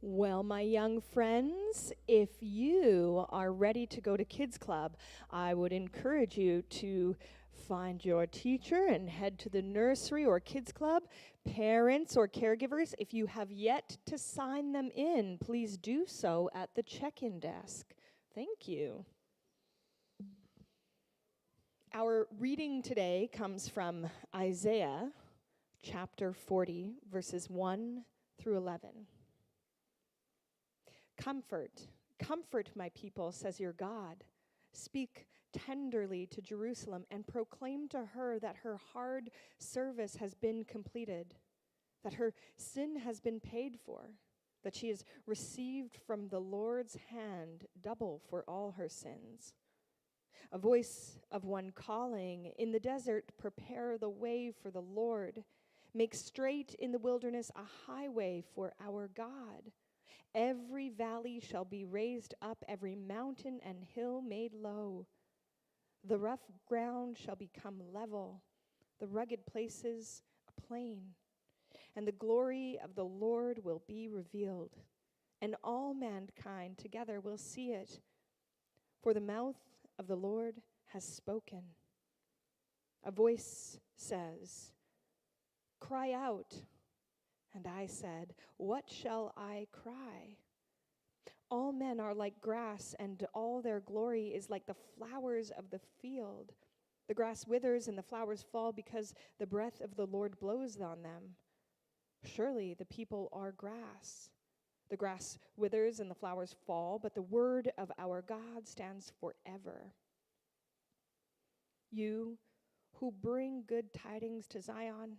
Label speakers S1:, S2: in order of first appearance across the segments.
S1: Well, my young friends, if you are ready to go to Kids Club, I would encourage you to find your teacher and head to the nursery or Kids Club. Parents or caregivers, if you have yet to sign them in, please do so at the check-in desk. Thank you. Our reading today comes from Isaiah chapter 40, verses 1 through 11. Comfort, comfort my people, says your God. Speak tenderly to Jerusalem and proclaim to her that her hard service has been completed, that her sin has been paid for, that she has received from the Lord's hand double for all her sins. A voice of one calling, in the desert, prepare the way for the Lord. Make straight in the wilderness a highway for our God. Every valley shall be raised up, every mountain and hill made low. The rough ground shall become level, the rugged places a plain. And the glory of the Lord will be revealed, and all mankind together will see it. For the mouth of the Lord has spoken. A voice says, "Cry out." And I said, "What shall I cry?" All men are like grass, and all their glory is like the flowers of the field. The grass withers and the flowers fall because the breath of the Lord blows on them. Surely the people are grass. The grass withers and the flowers fall, but the word of our God stands forever. You who bring good tidings to Zion,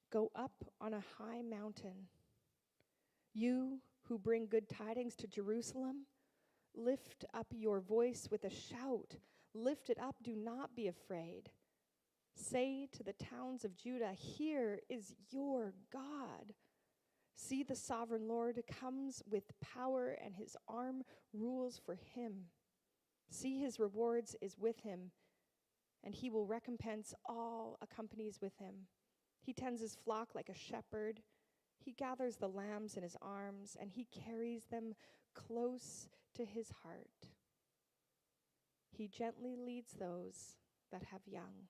S1: go up on a high mountain. You who bring good tidings to Jerusalem, lift up your voice with a shout. Lift it up, do not be afraid. Say to the towns of Judah, here is your God. See, the sovereign Lord comes with power, and his arm rules for him. See, his rewards is with him, and he will recompense all accompanies with him. He tends his flock like a shepherd. He gathers the lambs in his arms, and he carries them close to his heart. He gently leads those that have young.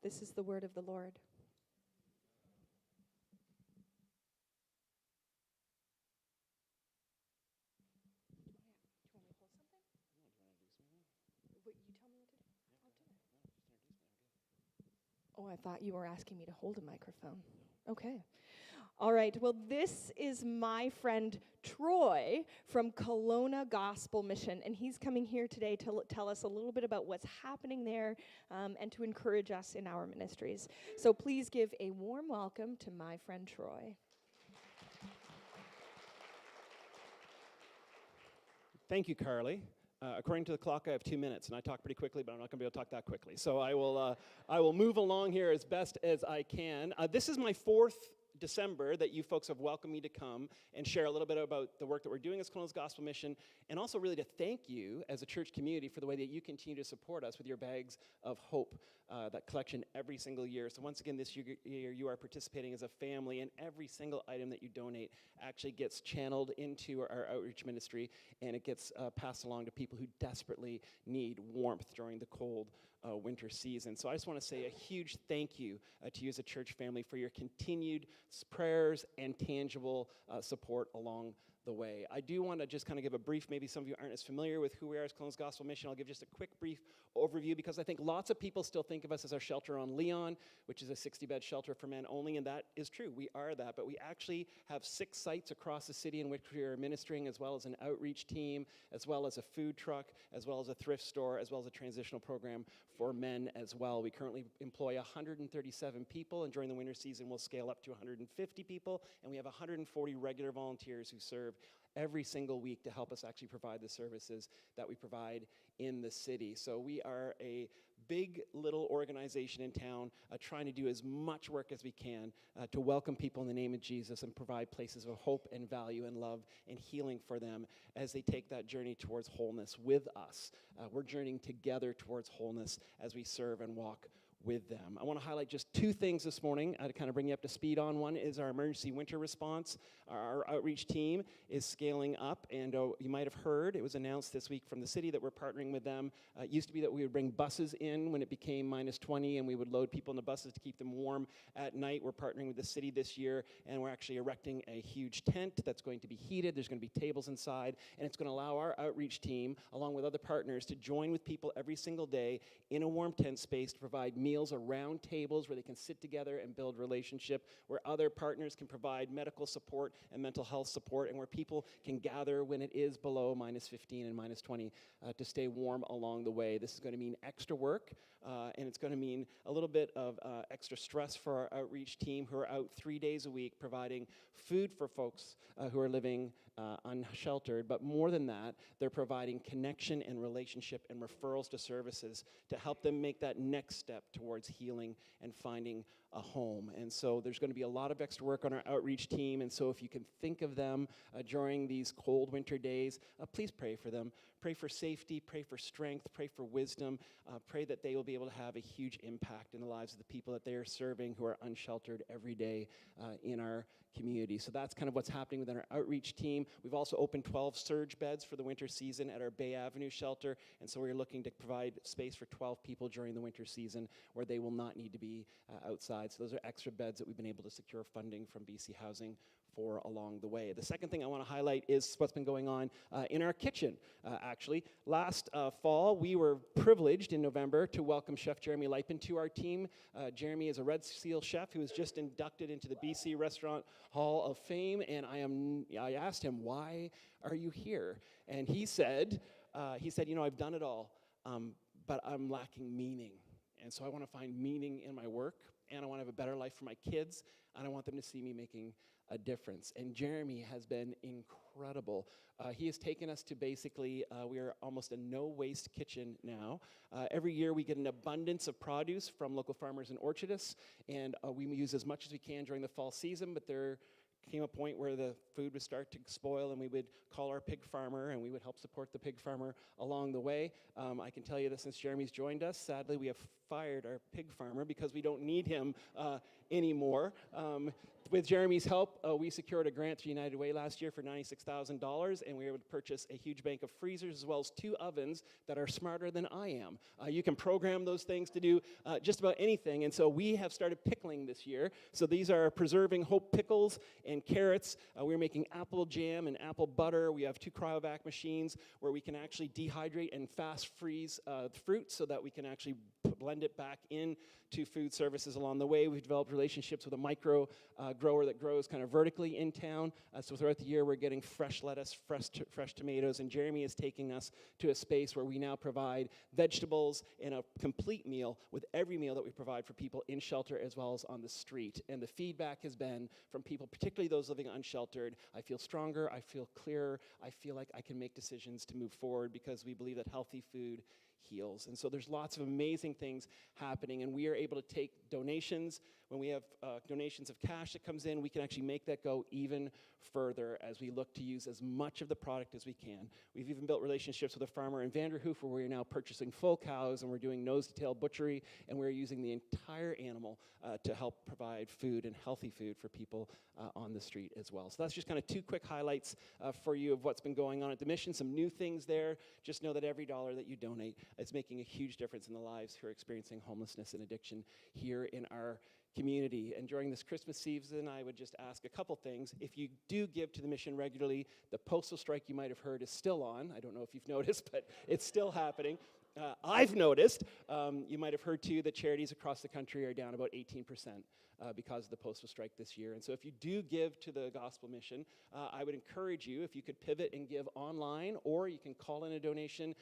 S1: This is the word of the Lord. Do you want me to hold something?
S2: No, do you want to introduce me?
S1: What, you tell me what to do?
S2: Yeah,
S1: I'll do it.
S2: no, just introduce me. Okay.
S1: Oh, I thought you were asking me to hold a microphone. Okay. All right. Well, this is my friend Troy from Kelowna Gospel Mission, and he's coming here today to tell us a little bit about what's happening there and to encourage us in our ministries. So please give a warm welcome to my friend Troy.
S2: Thank you, Carly. According to the clock, I have 2 minutes, and I talk pretty quickly, but I'm not going to be able to talk that quickly. So I will move along here as best as I can. This is my fourth December that you folks have welcomed me to come and share a little bit about the work that we're doing as Kelowna's Gospel Mission, and also really to thank you as a church community for the way that you continue to support us with your bags of hope, that collection every single year. So once again, this year you are participating as a family, and every single item that you donate actually gets channeled into our outreach ministry, and it gets passed along to people who desperately need warmth during the cold winter season. So I just want to say a huge thank you to you as a church family for your continued prayers and tangible support along the way. I do want to just kind of give a brief, maybe some of you aren't as familiar with who we are as Kelowna's Gospel Mission. I'll give just a quick brief overview because I think lots of people still think of us as our shelter on Leon, which is a 60-bed shelter for men only, and that is true. We are that, but we actually have 6 sites across the city in which we are ministering, as well as an outreach team, as well as a food truck, as well as a thrift store, as well as a transitional program for men as well. We currently employ 137 people, and during the winter season, we'll scale up to 150 people, and we have 140 regular volunteers who serve every single week to help us actually provide the services that we provide in the city. So we are a big little organization in town trying to do as much work as we can to welcome people in the name of Jesus and provide places of hope and value and love and healing for them as they take that journey towards wholeness with us. We're journeying together towards wholeness as we serve and walk with them. I want to highlight just two things this morning to kind of bring you up to speed on. One is our emergency winter response. Our outreach team is scaling up, and you might have heard, it was announced this week from the city that we're partnering with them. It used to be that we would bring buses in when it became minus 20, and we would load people in the buses to keep them warm at night. We're partnering with the city this year, and we're actually erecting a huge tent that's going to be heated. There's going to be tables inside, and it's going to allow our outreach team, along with other partners, to join with people every single day in a warm tent space to provide meals around tables where they can sit together and build relationship, where other partners can provide medical support and mental health support, and where people can gather when it is below minus 15 and minus 20 to stay warm along the way. This is going to mean extra work, and it's going to mean a little bit of extra stress for our outreach team, who are out 3 days a week providing food for folks who are living unsheltered. But more than that, they're providing connection and relationship and referrals to services to help them make that next step towards healing and finding a home. And so there's going to be a lot of extra work on our outreach team, and so if you can think of them during these cold winter days, please pray for them. Pray for safety, pray for strength, pray for wisdom, pray that they will be able to have a huge impact in the lives of the people that they are serving who are unsheltered every day in our community. So that's kind of what's happening within our outreach team. We've also opened 12 surge beds for the winter season at our Bay Avenue shelter, and so we're looking to provide space for 12 people during the winter season where they will not need to be outside. So those are extra beds that we've been able to secure funding from BC Housing for along the way. The second thing I want to highlight is what's been going on in our kitchen, actually. Last fall, we were privileged in November to welcome Chef Jeremy Lipin to our team. Jeremy is a Red Seal chef who was just inducted into the BC Restaurant Hall of Fame, and I asked him, why are you here? And he said, you know, I've done it all, but I'm lacking meaning. And so I want to find meaning in my work, and I want to have a better life for my kids, and I want them to see me making a difference. And Jeremy has been incredible. He has taken us to basically, we are almost a no-waste kitchen now. Every year we get an abundance of produce from local farmers and orchardists, and we use as much as we can during the fall season, but there came a point where the food would start to spoil, and we would call our pig farmer, and we would help support the pig farmer along the way. I can tell you that since Jeremy's joined us, sadly we have fired our pig farmer because we don't need him anymore. With Jeremy's help, we secured a grant through United Way last year for $96,000, and we were able to purchase a huge bank of freezers as well as 2 ovens that are smarter than I am. You can program those things to do just about anything, and so we have started pickling this year. So these are preserving hope pickles and carrots. We're making apple jam and apple butter. We have 2 cryovac machines where we can actually dehydrate and fast freeze fruit so that we can actually blend it back into food services along the way. We've developed relationships with a micro grower that grows kind of vertically in town. So throughout the year, we're getting fresh lettuce, fresh tomatoes, and Jeremy is taking us to a space where we now provide vegetables and a complete meal with every meal that we provide for people in shelter as well as on the street. And the feedback has been from people, particularly those living unsheltered, I feel stronger, I feel clearer, I feel like I can make decisions to move forward because we believe that healthy food heals. And so there's lots of amazing things happening, and we are able to take donations. When we have donations of cash that comes in, we can actually make that go even further as we look to use as much of the product as we can. We've even built relationships with a farmer in Vanderhoof where we're now purchasing full cows, and we're doing nose-to-tail butchery, and we're using the entire animal to help provide food and healthy food for people on the street as well. So that's just kind of 2 quick highlights for you of what's been going on at the mission. Some new things there. Just know that every dollar that you donate is making a huge difference in the lives who are experiencing homelessness and addiction here in our community. And during this Christmas season, I would just ask a couple things. If you do give to the mission regularly, the postal strike you might have heard is still on. I don't know if you've noticed, but it's still happening. I've noticed, you might have heard too, that charities across the country are down about 18% because of the postal strike this year. And so if you do give to the gospel mission, I would encourage you, if you could pivot and give online, or you can call in a donation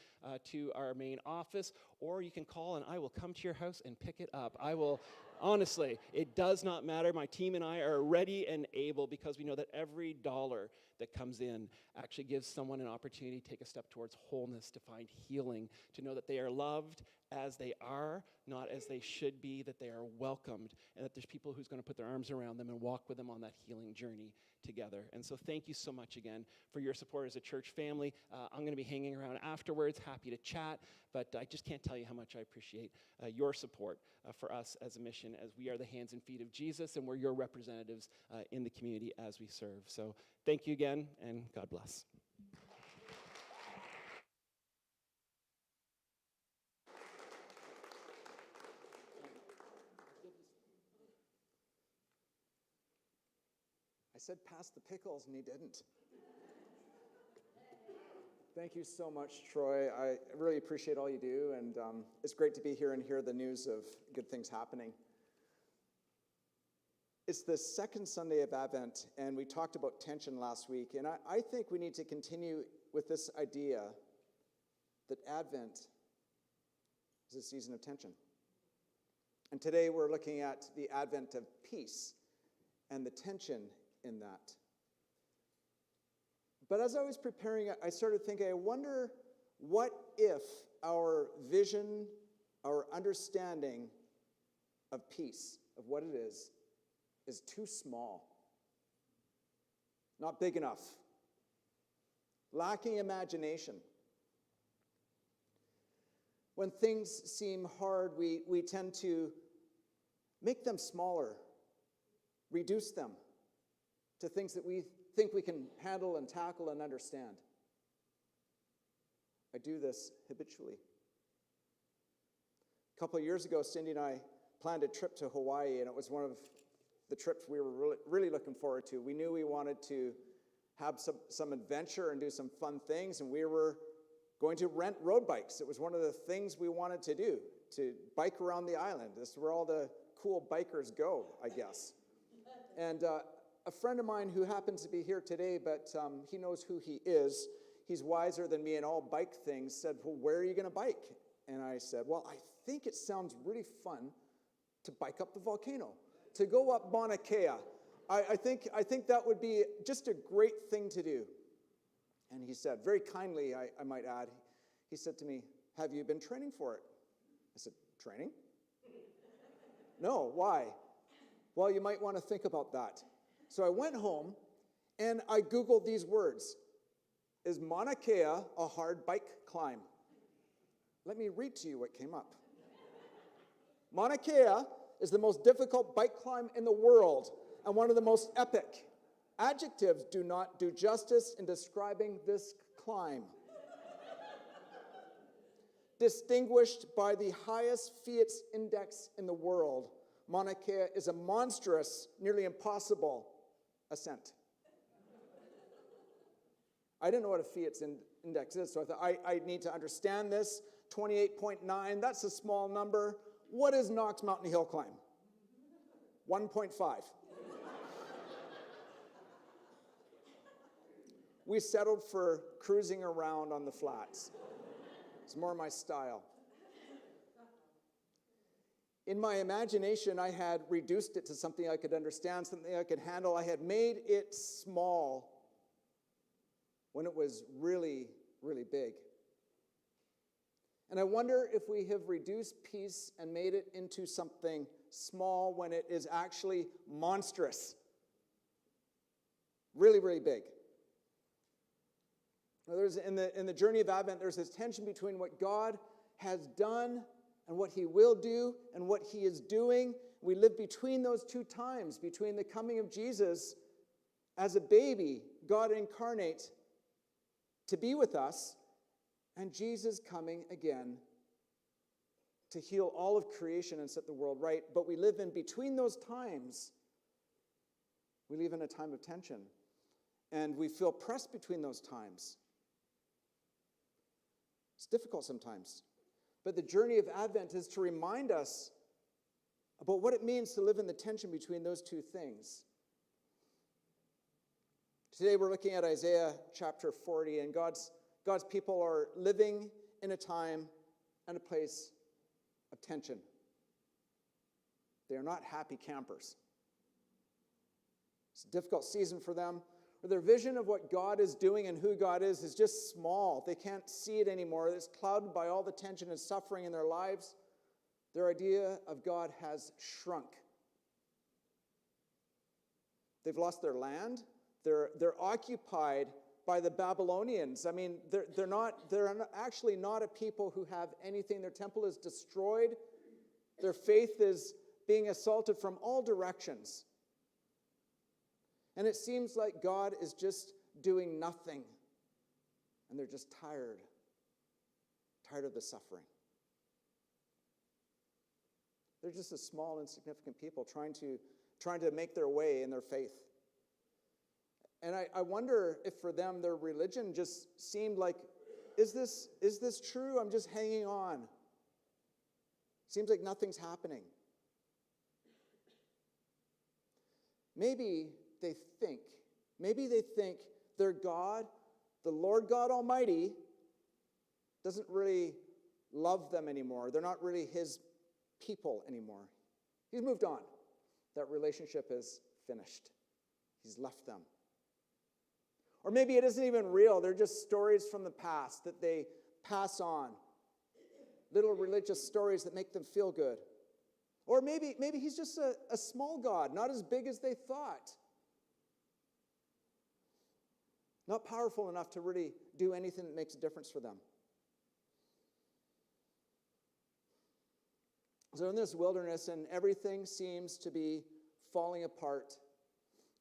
S2: to our main office, or you can call and I will come to your house and pick it up. I will, honestly, it does not matter. My team and I are ready and able because we know that every dollar that comes in actually gives someone an opportunity to take a step towards wholeness, to find healing, to know that they are loved as they are, not as they should be, that they are welcomed, and that there's people who's going to put their arms around them and walk with them on that healing journey together. And so thank you so much again for your support as a church family. I'm going to be hanging around afterwards, happy to chat, but I just can't tell you how much I appreciate your support for us as a mission, as we are the hands and feet of Jesus, and we're your representatives in the community as we serve. So thank you again, and God bless.
S3: I said pass the pickles, and he didn't. Thank you so much, Troy. I really appreciate all you do, and it's great to be here and hear the news of good things happening. It's the second Sunday of Advent, and we talked about tension last week, and I think we need to continue with this idea that Advent is a season of tension. And today we're looking at the advent of peace and the tension in that. But as I was preparing, I started thinking, I wonder what if our vision, our understanding of peace, of what it is too small, not big enough, lacking imagination. When things seem hard, we tend to make them smaller, reduce them to things that we think we can handle and tackle and understand. I do this habitually. A couple of years ago, Cindy and I planned a trip to Hawaii, and it was one of the trips we were really looking forward to. We knew we wanted to have some adventure and do some fun things, and we were going to rent road bikes. It was one of the things we wanted to do, to bike around the island. This is where all the cool bikers go, I guess. And a friend of mine who happens to be here today, but he knows who he is, he's wiser than me in all bike things, said, well, where are you going to bike? And I said, well, I think it sounds really fun to bike up the volcano, to go up Mauna Kea. I think that would be just a great thing to do. And he said, very kindly, I might add, he said to me, have you been training for it? I said, training? No, why? Well, you might want to think about that. So I went home and I Googled these words. Is Mauna Kea a hard bike climb? Let me read to you what came up. Mauna Kea is the most difficult bike climb in the world and one of the most epic. Adjectives do not do justice in describing this climb. Distinguished by the highest Fiat's index in the world, Mauna Kea is a monstrous, nearly impossible ascent. I didn't know what a Fiat's index is, so I thought I need to understand this. 28.9, that's a small number. What is Knox Mountain Hill Climb? 1.5. We settled for cruising around on the flats. It's more my style. In my imagination, I had reduced it to something I could understand, something I could handle. I had made it small when it was really, really big. And I wonder if we have reduced peace and made it into something small when it is actually monstrous. Really, really big. Now, in the journey of Advent, there's this tension between what God has done and what he will do and what he is doing. We live between those two times, between the coming of Jesus as a baby, God incarnate, to be with us, and Jesus coming again to heal all of creation and set the world right. But we live in between those times. We live in a time of tension, and we feel pressed between those times. It's difficult sometimes. But the journey of Advent is to remind us about what it means to live in the tension between those two things. Today we're looking at Isaiah chapter 40, and God's people are living in a time and a place of tension. They are not happy campers. It's a difficult season for them. or their vision of what God is doing and who God is just small. They can't see it anymore. It's clouded by all the tension and suffering in their lives. Their idea of God has shrunk. They've lost their land. They're occupied by the Babylonians. I mean, they're actually not a people who have anything. Their temple is destroyed. Their faith is being assaulted from all directions. And it seems like God is just doing nothing. And they're just tired of the suffering. They're just a small, insignificant people trying to make their way in their faith. And I wonder if for them their religion just seemed like, is this true? I'm just hanging on. Seems like nothing's happening. Maybe they think their God, the Lord God Almighty, doesn't really love them anymore. They're not really his people anymore. He's moved on. That relationship is finished. He's left them. Or maybe it isn't even real. They're just stories from the past that they pass on. Little religious stories that make them feel good. Or maybe he's just a small God, not as big as they thought. Not powerful enough to really do anything that makes a difference for them. So in this wilderness, and everything seems to be falling apart.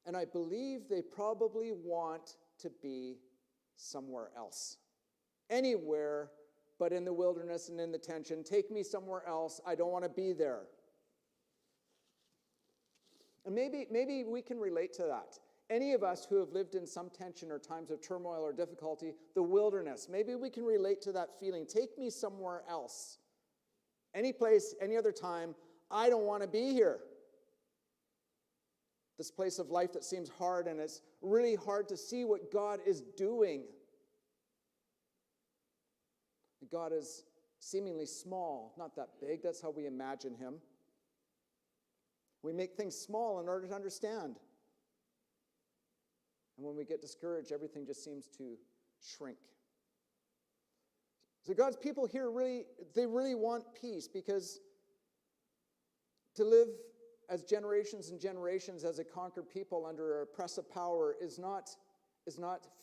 S3: And I believe they probably want to be somewhere else. Anywhere but in the wilderness and in the tension. Take me somewhere else. I don't want to be there. And maybe we can relate to that. Any of us who have lived in some tension or times of turmoil or difficulty, the wilderness, maybe we can relate to that feeling. Take me somewhere else. Any place, any other time, I don't want to be here. This place of life that seems hard, and it's really hard to see what God is doing. God is seemingly small, not that big. That's how we imagine him. We make things small in order to understand. And when we get discouraged, everything just seems to shrink. So God's people here they really want peace, because to live as generations and generations as a conquered people under an oppressive power is not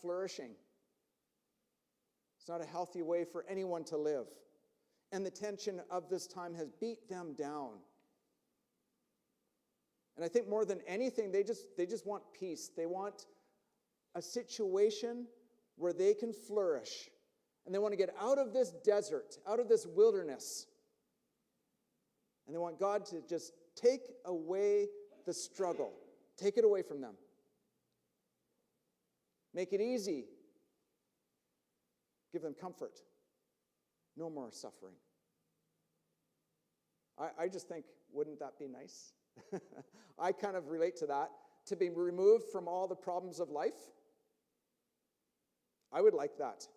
S3: flourishing. It's not a healthy way for anyone to live. And the tension of this time has beat them down. And I think more than anything, they just want peace. They want a situation where they can flourish. And they want to get out of this desert, out of this wilderness. And they want God to just take away the struggle. Take it away from them. Make it easy. Give them comfort. No more suffering. I just think, wouldn't that be nice? I kind of relate to that. To be removed from all the problems of life. I would like that.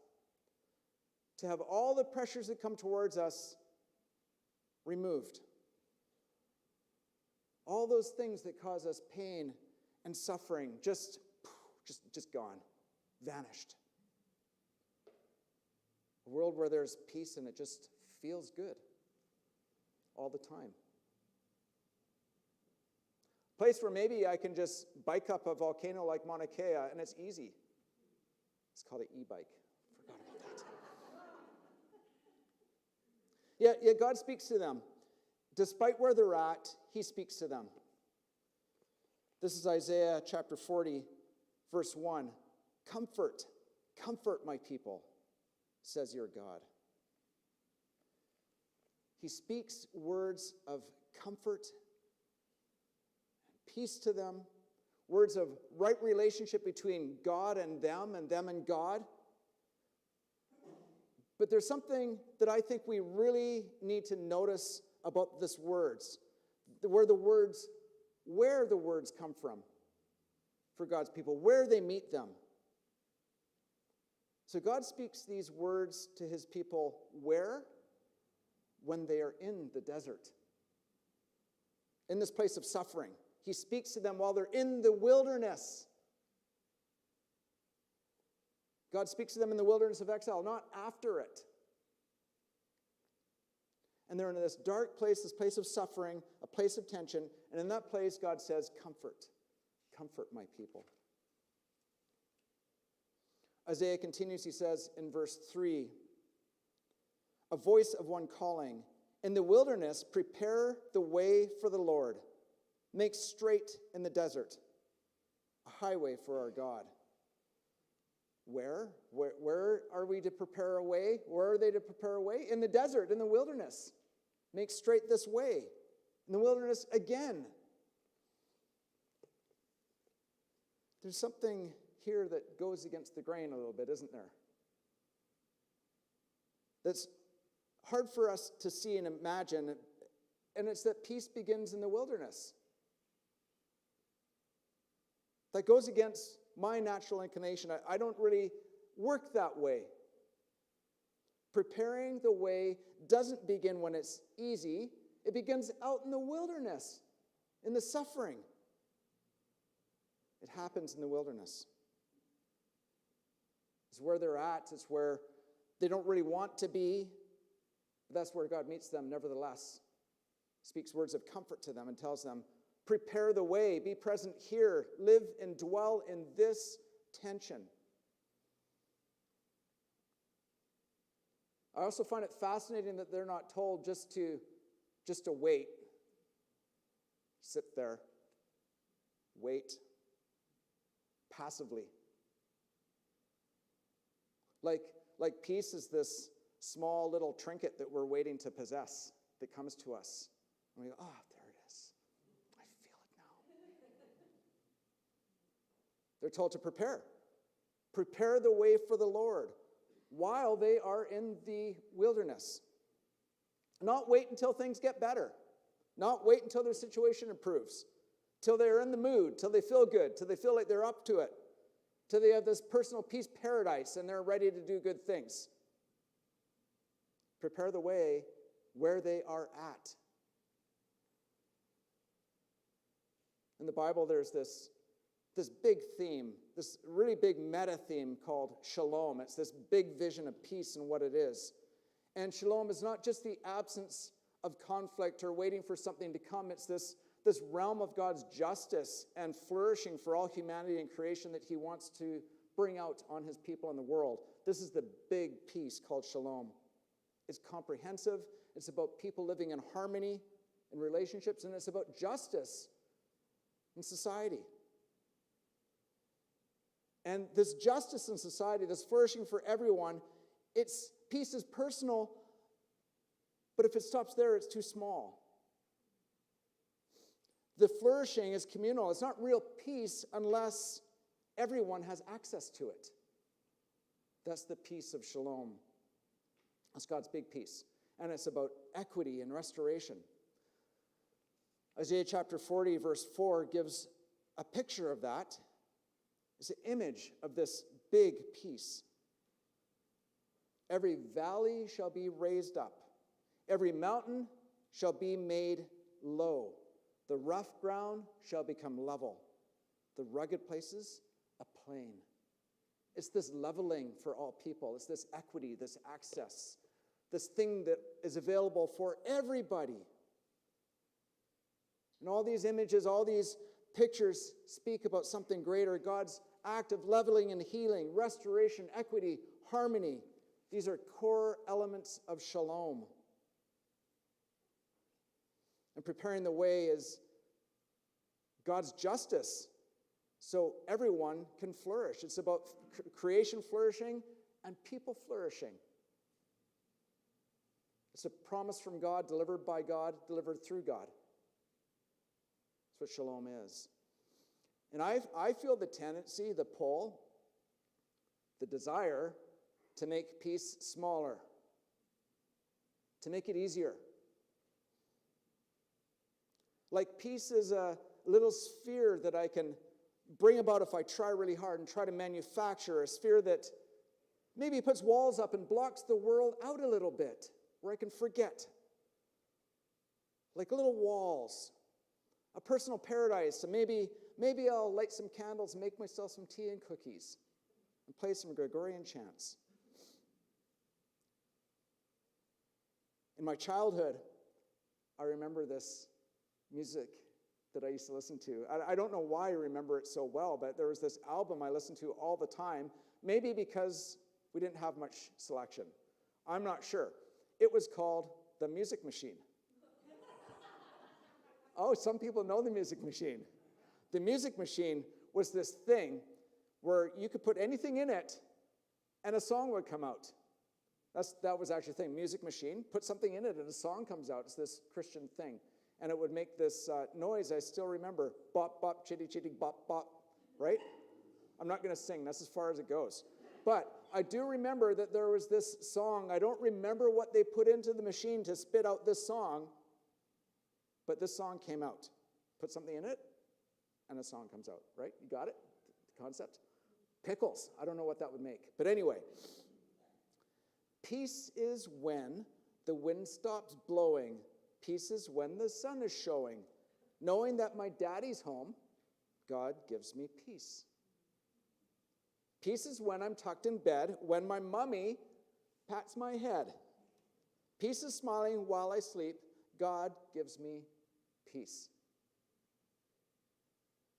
S3: To have all the pressures that come towards us removed. All those things that cause us pain and suffering just gone, vanished. A world where there's peace and it just feels good all the time. A place where maybe I can just bike up a volcano like Mauna Kea and it's easy. It's called an e-bike. Forgot about that. Yeah, God speaks to them. Despite where they're at, he speaks to them. This is Isaiah chapter 40, verse 1. Comfort my people, says your God. He speaks words of comfort and peace to them, words of right relationship between God and them and God. But there's something that I think we really need to notice about this words, where the words come from for God's people, where they meet them. So God speaks these words to his people where? When they are in the desert, in this place of suffering. He speaks to them while they're in the wilderness. God speaks to them in the wilderness of exile, not after it. And they're in this dark place, this place of suffering, a place of tension. And in that place, God says, comfort. Comfort my people. Isaiah continues, he says in verse 3, a voice of one calling, in the wilderness, prepare the way for the Lord. Make straight in the desert a highway for our God. Where are we to prepare a way? Where are they to prepare a way? In the desert, in the wilderness. Make straight this way. In the wilderness again. There's something here that goes against the grain a little bit, isn't there? That's hard for us to see and imagine, and it's that peace begins in the wilderness. That goes against my natural inclination. I don't really work that way. Preparing the way doesn't begin when it's easy. It begins out in the wilderness, in the suffering. It happens in the wilderness. It's where they're at. It's where they don't really want to be. But that's where God meets them nevertheless. Speaks words of comfort to them and tells them, prepare the way, be present here, live and dwell in this tension. I also find it fascinating that they're not told just to wait. Sit there, wait, passively. Like peace is this small little trinket that we're waiting to possess that comes to us. And we go, oh, there it is. I feel it now. They're told to prepare. Prepare the way for the Lord while they are in the wilderness. Not wait until things get better. Not wait until their situation improves. Till they're in the mood, till they feel good, till they feel like they're up to it. Till they have this personal peace paradise and they're ready to do good things. Prepare the way where they are at. In the Bible, there's this big theme, this really big meta theme called shalom. It's this big vision of peace and what it is. And shalom is not just the absence of conflict or waiting for something to come. It's this realm of God's justice and flourishing for all humanity and creation that he wants to bring out on his people in the world. This is the big peace called shalom. It's comprehensive. It's about people living in harmony in relationships, and it's about justice in society. And this justice in society, this flourishing for everyone, peace is personal, but if it stops there, it's too small. The flourishing is communal. It's not real peace unless everyone has access to it. That's the peace of shalom. That's God's big peace. And it's about equity and restoration. Isaiah chapter 40, verse 4 gives a picture of that. It's an image of this big peace. Every valley shall be raised up. Every mountain shall be made low. The rough ground shall become level. The rugged places, a plain. It's this leveling for all people. It's this equity, this access, this thing that is available for everybody. And all these images, all these pictures speak about something greater. God's act of leveling and healing, restoration, equity, harmony. These are core elements of shalom. And preparing the way is God's justice so everyone can flourish. It's about creation flourishing and people flourishing. It's a promise from God, delivered by God, delivered through God. That's what shalom is. And I feel the tendency, the pull, the desire to make peace smaller, to make it easier. Like peace is a little sphere that I can bring about if I try really hard and try to manufacture, a sphere that maybe puts walls up and blocks the world out a little bit, where I can forget. Like little walls, a personal paradise. So maybe I'll light some candles and make myself some tea and cookies and play some Gregorian chants. In my childhood, I remember this music that I used to listen to. I don't know why I remember it so well, but there was this album I listened to all the time, maybe because we didn't have much selection. I'm not sure. It was called The Music Machine. Oh, some people know The Music Machine. The Music Machine was this thing where you could put anything in it and a song would come out. That was actually the thing. Music Machine, put something in it and a song comes out. It's this Christian thing. And it would make this noise I still remember. Bop, bop, chitty, chitty, bop, bop, right? I'm not going to sing. That's as far as it goes. But I do remember that there was this song. I don't remember what they put into the machine to spit out this song, but this song came out. Put something in it, and a song comes out, right? You got it? The concept? Pickles. I don't know what that would make. But anyway, peace is when the wind stops blowing. Peace is when the sun is showing. Knowing that my daddy's home, God gives me peace. Peace is when I'm tucked in bed, when my mummy pats my head. Peace is smiling while I sleep. God gives me peace.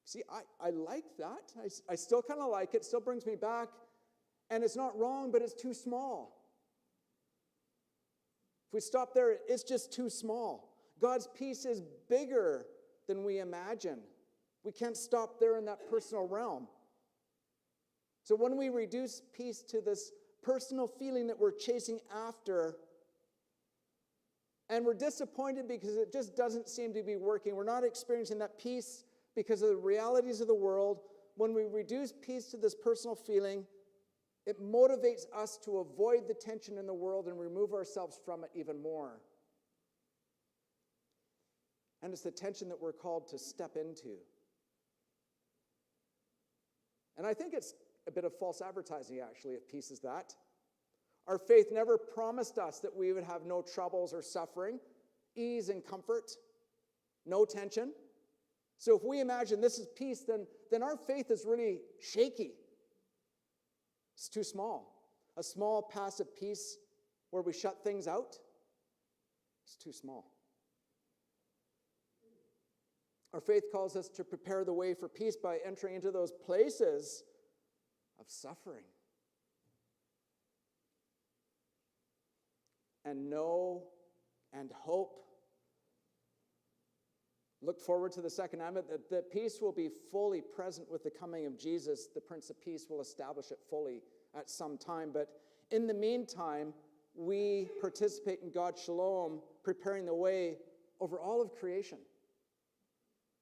S3: See, I like that. I still kind of like it. It still brings me back. And it's not wrong, but it's too small. If we stop there, it's just too small. God's peace is bigger than we imagine. We can't stop there in that personal realm. So when we reduce peace to this personal feeling that we're chasing after, and we're disappointed because it just doesn't seem to be working, we're not experiencing that peace because of the realities of the world, when we reduce peace to this personal feeling, it motivates us to avoid the tension in the world and remove ourselves from it even more. And it's the tension that we're called to step into. And I think it's a bit of false advertising, actually, if peace is that. Our faith never promised us that we would have no troubles or suffering, ease and comfort, no tension. So if we imagine this is peace, then our faith is really shaky. It's too small. A small passive peace where we shut things out, it's too small. Our faith calls us to prepare the way for peace by entering into those places of suffering. And know and hope. Look forward to the second advent, that peace will be fully present with the coming of Jesus. The Prince of Peace will establish it fully at some time. But in the meantime, we participate in God's shalom, preparing the way over all of creation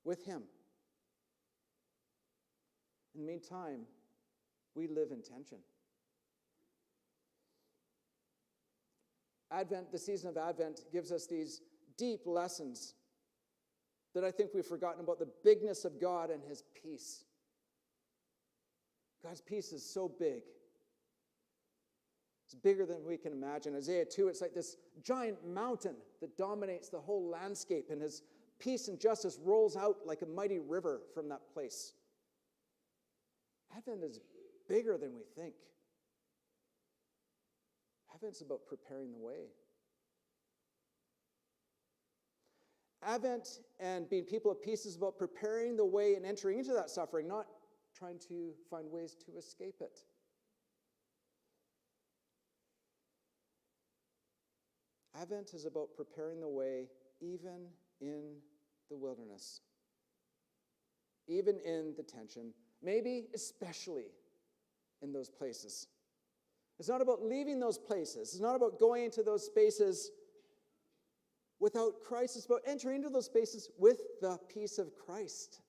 S3: with Him. In the meantime, we live in tension. Advent, the season of Advent, gives us these deep lessons that I think we've forgotten about the bigness of God and His peace. God's peace is so big. It's bigger than we can imagine. Isaiah 2, it's like this giant mountain that dominates the whole landscape, and His peace and justice rolls out like a mighty river from that place. Advent is bigger than we think. Advent's about preparing the way. Advent and being people of peace is about preparing the way and entering into that suffering, not trying to find ways to escape it. Advent is about preparing the way even in the wilderness, even in the tension, maybe especially in those places. It's not about leaving those places. It's not about going into those spaces without Christ. It's about entering into those spaces with the peace of Christ.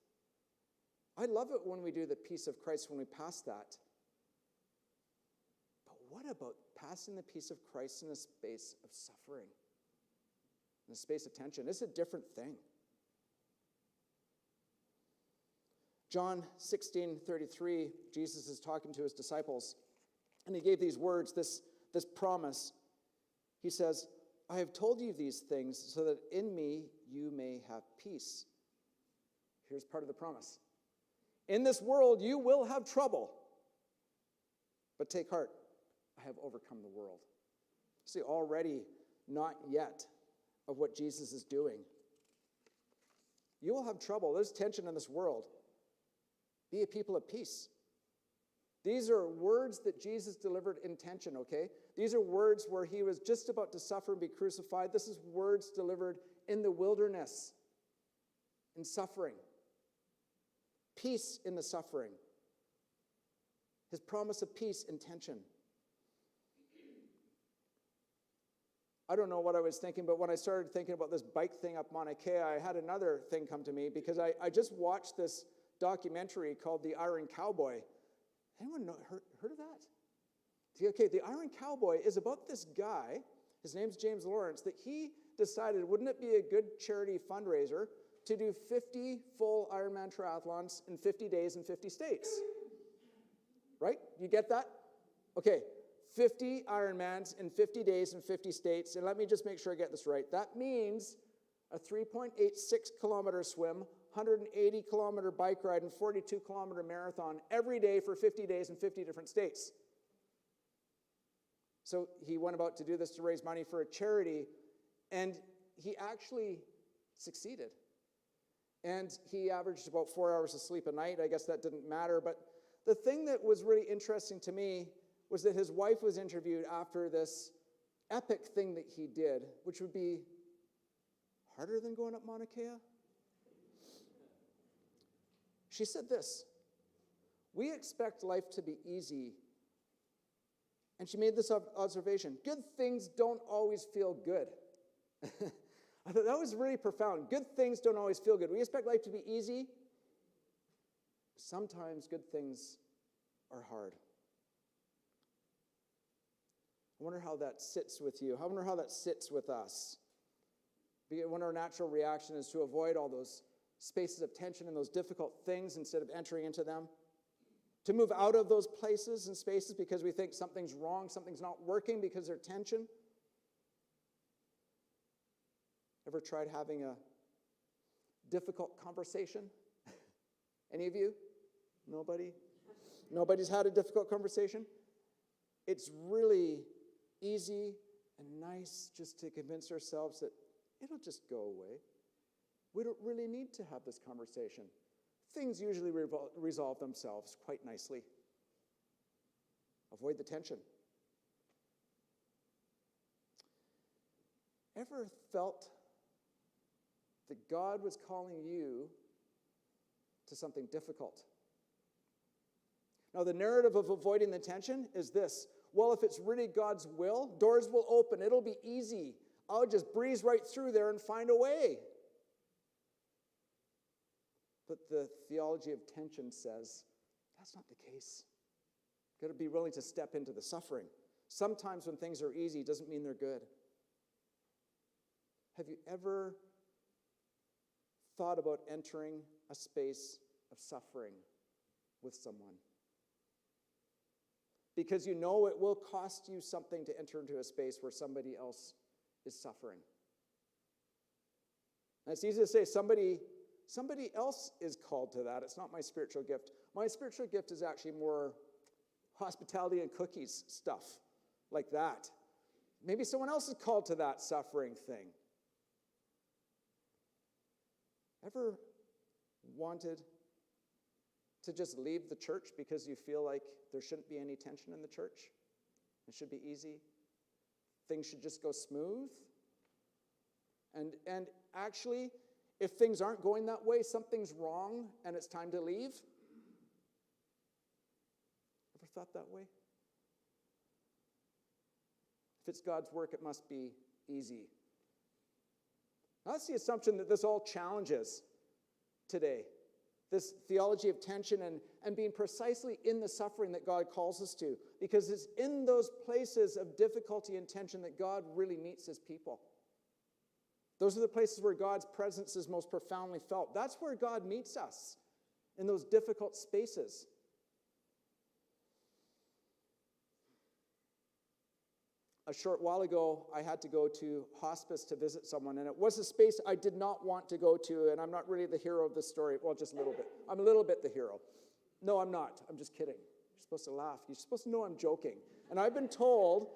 S3: I love it when we do the peace of Christ when we pass that. But what about passing the peace of Christ in a space of suffering? In a space of tension? It's a different thing. John 16:33, Jesus is talking to His disciples, and He gave these words, this promise. He says, I have told you these things so that in me you may have peace. Here's part of the promise. In this world you will have trouble. But take heart, I have overcome the world. See, already not yet of what Jesus is doing. You will have trouble. There's tension in this world. Be a people of peace. These are words that Jesus delivered in tension, okay? These are words where he was just about to suffer and be crucified. This is words delivered in the wilderness, in suffering. Peace in the suffering. His promise of peace in tension. I don't know what I was thinking, but when I started thinking about this bike thing up Mauna Kea, I had another thing come to me because I just watched this documentary called The Iron Cowboy. Anyone heard of that? Okay, The Iron Cowboy is about this guy, his name's James Lawrence, that he decided, wouldn't it be a good charity fundraiser to do 50 full Ironman triathlons in 50 days in 50 states? Right? You get that? Okay, 50 Ironmans in 50 days in 50 states. And let me just make sure I get this right. That means a 3.86 kilometer swim, 180 kilometer bike ride, and 42 kilometer marathon every day for 50 days in 50 different states. So he went about to do this to raise money for a charity, and he actually succeeded. And he averaged about 4 hours of sleep a night. I guess that didn't matter. But the thing that was really interesting to me was that his wife was interviewed after this epic thing that he did, which would be harder than going up Mauna Kea. She said this: "We expect life to be easy." And she made this observation: good things don't always feel good. I thought that was really profound. Good things don't always feel good. We expect life to be easy. Sometimes good things are hard. I wonder how that sits with you. I wonder how that sits with us. When our natural reaction is to avoid all those spaces of tension and those difficult things instead of entering into them. To move out of those places and spaces because we think something's wrong, something's not working because there's tension. Ever tried having a difficult conversation? Any of you? Nobody? Nobody's had a difficult conversation? It's really easy and nice just to convince ourselves that it'll just go away. We don't really need to have this conversation. Things usually resolve themselves quite nicely. Avoid the tension. Ever felt that God was calling you to something difficult? Now, the narrative of avoiding the tension is this: well, if it's really God's will, doors will open. It'll be easy. I'll just breeze right through there and find a way. But the theology of tension says that's not the case. You've got to be willing to step into the suffering. Sometimes when things are easy doesn't mean they're good. Have you ever thought about entering a space of suffering with someone? Because you know it will cost you something to enter into a space where somebody else is suffering. And it's easy to say somebody else is called to that. It's not my spiritual gift. My spiritual gift is actually more hospitality and cookies stuff like that. Maybe someone else is called to that suffering thing. Ever wanted to just leave the church because you feel like there shouldn't be any tension in the church? It should be easy. Things should just go smooth. And actually, if things aren't going that way, something's wrong and it's time to leave. Ever thought that way? If it's God's work, it must be easy. That's the assumption that this all challenges today. This theology of tension and being precisely in the suffering that God calls us to. Because it's in those places of difficulty and tension that God really meets his people. Those are the places where God's presence is most profoundly felt. That's where God meets us, in those difficult spaces. A short while ago, I had to go to hospice to visit someone, and it was a space I did not want to go to, and I'm not really the hero of this story. Well, just a little bit. I'm a little bit the hero. No, I'm not. I'm just kidding. You're supposed to laugh. You're supposed to know I'm joking. And I've been told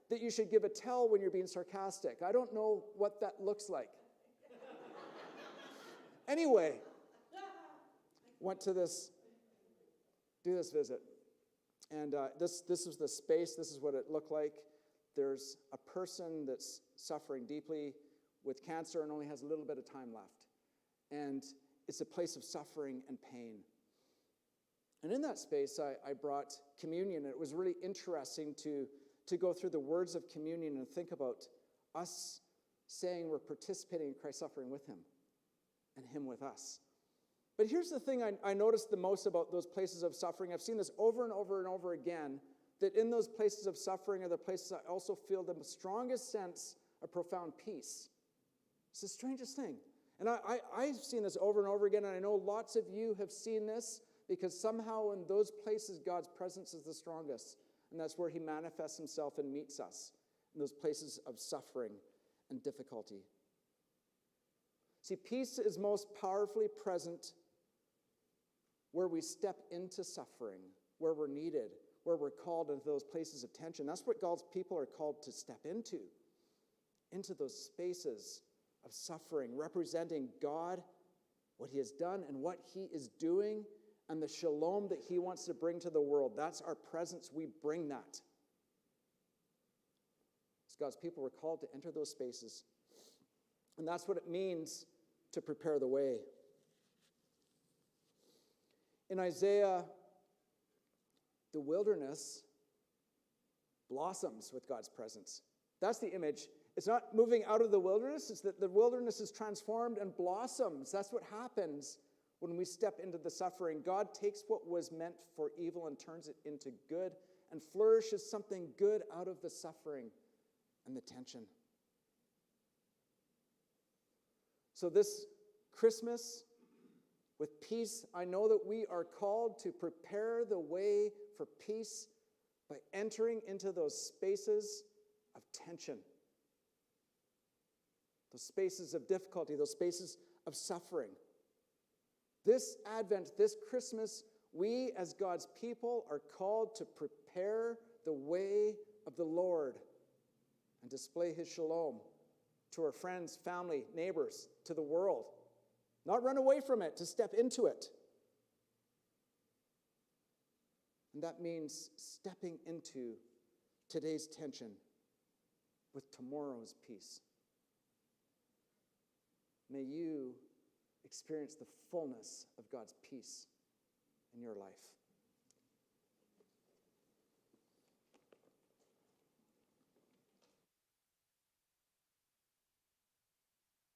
S3: that you should give a tell when you're being sarcastic. I don't know what that looks like. Anyway, went to do this visit. And this is the space. This is what it looked like. There's a person that's suffering deeply with cancer and only has a little bit of time left. And it's a place of suffering and pain. And in that space, I brought communion. And it was really interesting to go through the words of communion and think about us saying we're participating in Christ's suffering with him and him with us. But here's the thing I noticed the most about those places of suffering. I've seen this over and over and over again, that in those places of suffering are the places I also feel the strongest sense of profound peace. It's the strangest thing. And I've seen this over and over again, and I know lots of you have seen this, because somehow in those places God's presence is the strongest. And that's where he manifests himself and meets us, in those places of suffering and difficulty. See, peace is most powerfully present where we step into suffering, where we're needed, where we're called into those places of tension. That's what God's people are called to step into those spaces of suffering, representing God, what he has done and what he is doing, and the shalom that he wants to bring to the world. That's our presence. We bring that. As God's people, we're called to enter those spaces. And that's what it means to prepare the way. In Isaiah, the wilderness blossoms with God's presence. That's the image. It's not moving out of the wilderness. It's that the wilderness is transformed and blossoms. That's what happens when we step into the suffering. God takes what was meant for evil and turns it into good and flourishes something good out of the suffering and the tension. So this Christmas, with peace, I know that we are called to prepare the way for peace by entering into those spaces of tension, those spaces of difficulty, those spaces of suffering. This Advent, this Christmas, we as God's people are called to prepare the way of the Lord and display his shalom to our friends, family, neighbors, to the world. Not run away from it, to step into it. And that means stepping into today's tension with tomorrow's peace. May you experience the fullness of God's peace in your life.